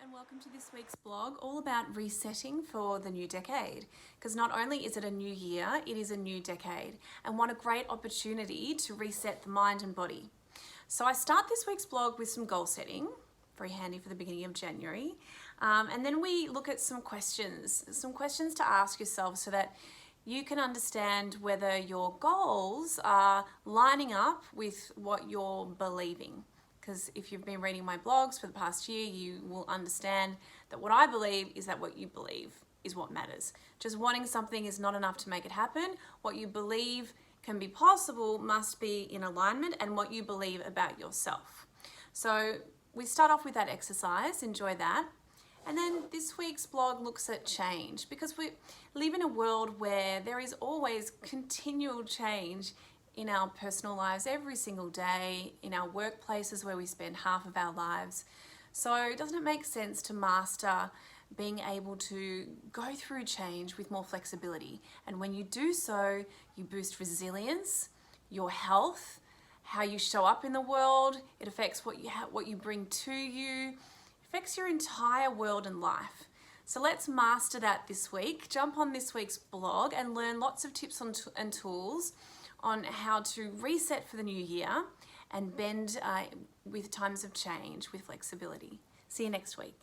and welcome to this week's blog all about resetting for the new decade, because not only is it a new year, it is a new decade, and what a great opportunity to reset the mind and body. So I start this week's blog with some goal setting, very handy for the beginning of January, and then we look at some questions to ask yourself so that you can understand whether your goals are lining up with what you're believing. Because if you've been reading my blogs for the past year, you will understand that what I believe is that what you believe is what matters. Just wanting something is not enough to make it happen. What you believe can be possible must be in alignment and what you believe about yourself. So we start off with that exercise, enjoy that. And then this week's blog looks at change, because we live in a world where there is always continual change in our personal lives every single day, in our workplaces where we spend half of our lives. So doesn't it make sense to master being able to go through change with more flexibility? And when you do so, you boost resilience, your health, how you show up in the world. It affects what you bring to you. It affects your entire world and life. So let's master that this week. Jump on this week's blog and learn lots of tips and tools on how to reset for the new year and bend with times of change with flexibility. See you next week.